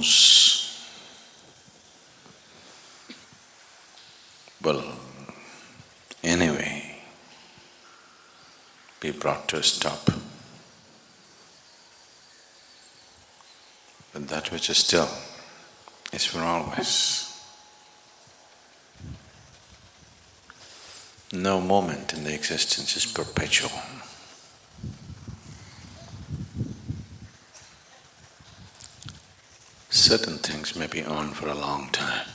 knows will anyway be brought to a stop. But that which is still is for always. No moment in the existence is perpetual. Certain things may be on for a long time,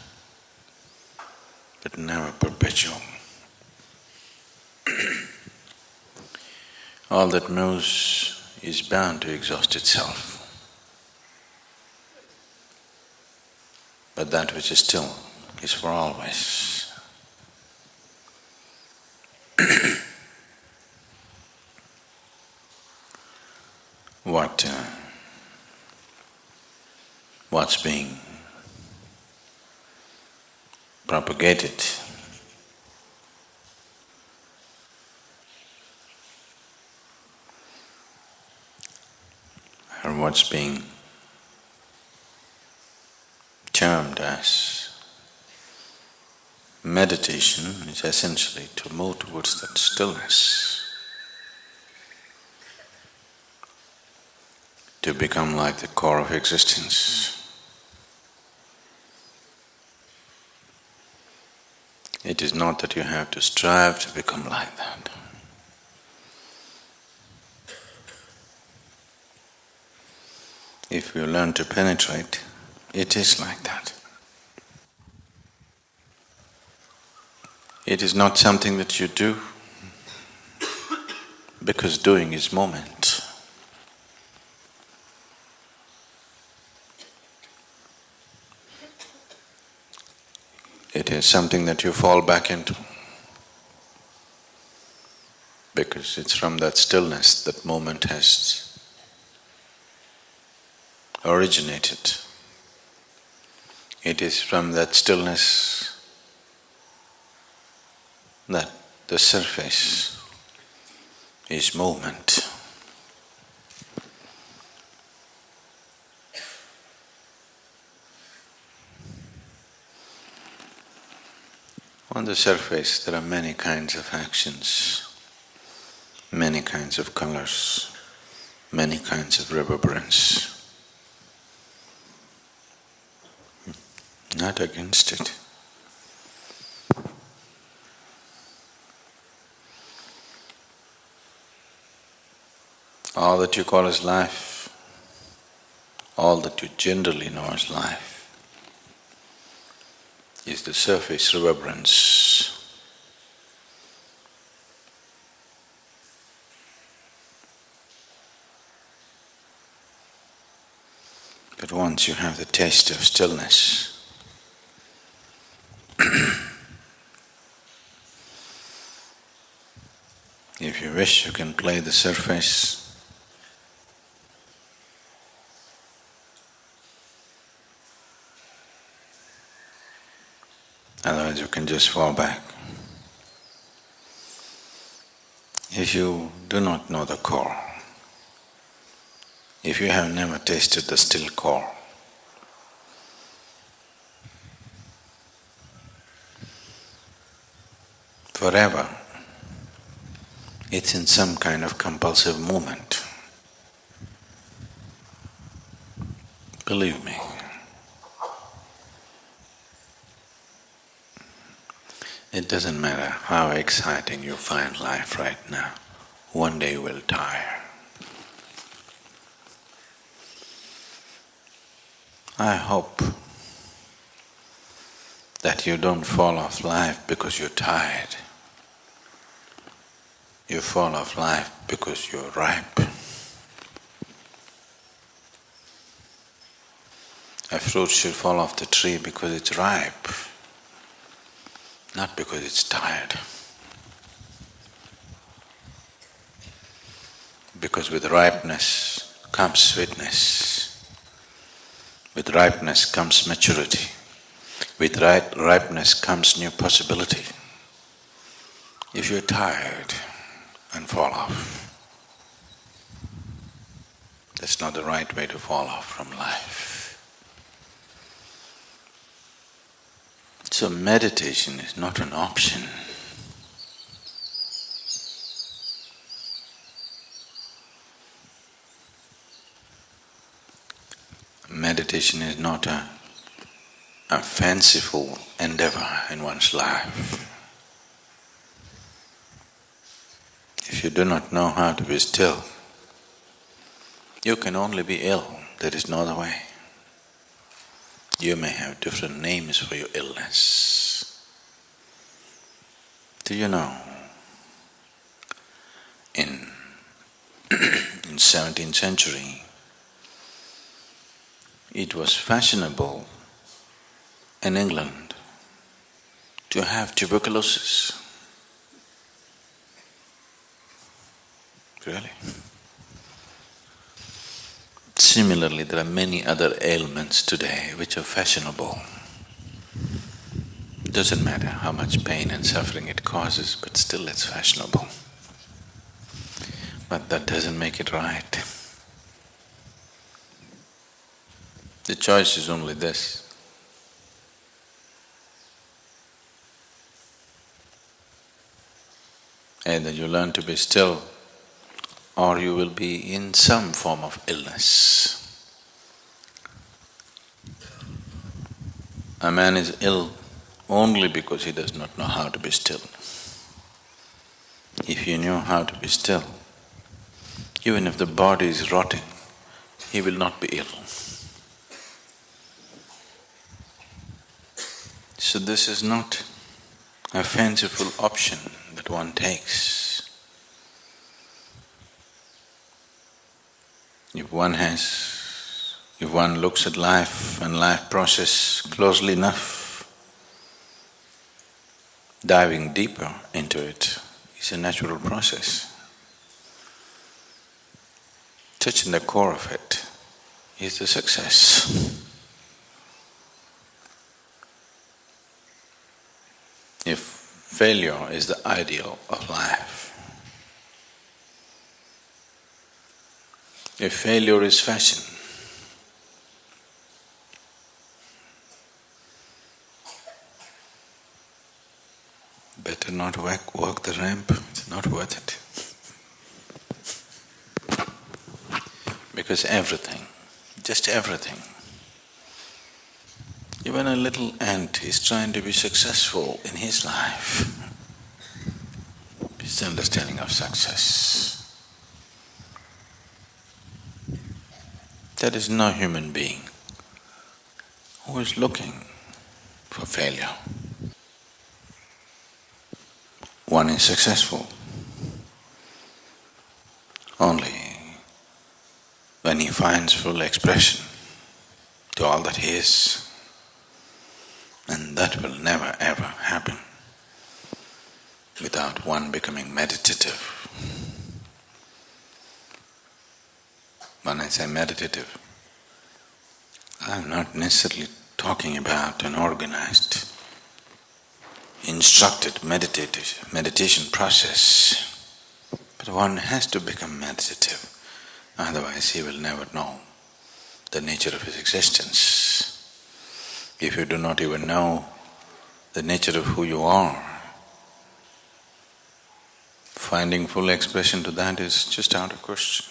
but never perpetual. All that moves is bound to exhaust itself. But that which is still is for always. What's being propagated or what's being termed as meditation is essentially to move towards that stillness, to become like the core of existence. It is not that you have to strive to become like that. If you learn to penetrate, it is like that. It is not something that you do, because doing is moment. It is something that you fall back into, because it's from that stillness that moment has originated. It is from that stillness that the surface is movement. On the surface there are many kinds of actions, many kinds of colors, many kinds of reverberance. Not against it. All that you call as life, all that you generally know as life, is the surface reverberance. But once you have the taste of stillness, if you wish, you can play the surface. Otherwise you can just fall back. If you do not know the core, if you have never tasted the still core, forever it's in some kind of compulsive movement. Believe me. It doesn't matter how exciting you find life right now, one day you will tire. I hope that you don't fall off life because you're tired. You fall off life because you're ripe. A fruit should fall off the tree because it's ripe, not because it's tired. Because with ripeness comes sweetness, with ripeness comes maturity, with ripeness comes new possibility. If you're tired and fall off, that's not the right way to fall off from life. So meditation is not an option. Meditation is not a fanciful endeavor in one's life. If you do not know how to be still, you can only be ill. There is no other way. You may have different names for your illness. Do you know, in 17th century, it was fashionable in England to have tuberculosis. Really? Similarly, there are many other ailments today which are fashionable. Doesn't matter how much pain and suffering it causes, but still it's fashionable. But that doesn't make it right. The choice is only this. Either you learn to be still, or you will be in some form of illness. A man is ill only because he does not know how to be still. If he knew how to be still, even if the body is rotting, he will not be ill. So this is not a fanciful option that one takes. If one looks at life and life process closely enough, diving deeper into it is a natural process. Touching the core of it is the success. If failure is the ideal of life, if failure is fashion, better not walk the ramp, it's not worth it. Because everything, just everything, even a little ant is trying to be successful in his life. His understanding of success. There is no human being who is looking for failure. One is successful only when he finds full expression to all that he is. And that will never ever happen without one becoming meditative. When I say meditative, I'm not necessarily talking about an organized, instructed meditation process, but one has to become meditative, otherwise he will never know the nature of his existence. If you do not even know the nature of who you are, finding full expression to that is just out of question.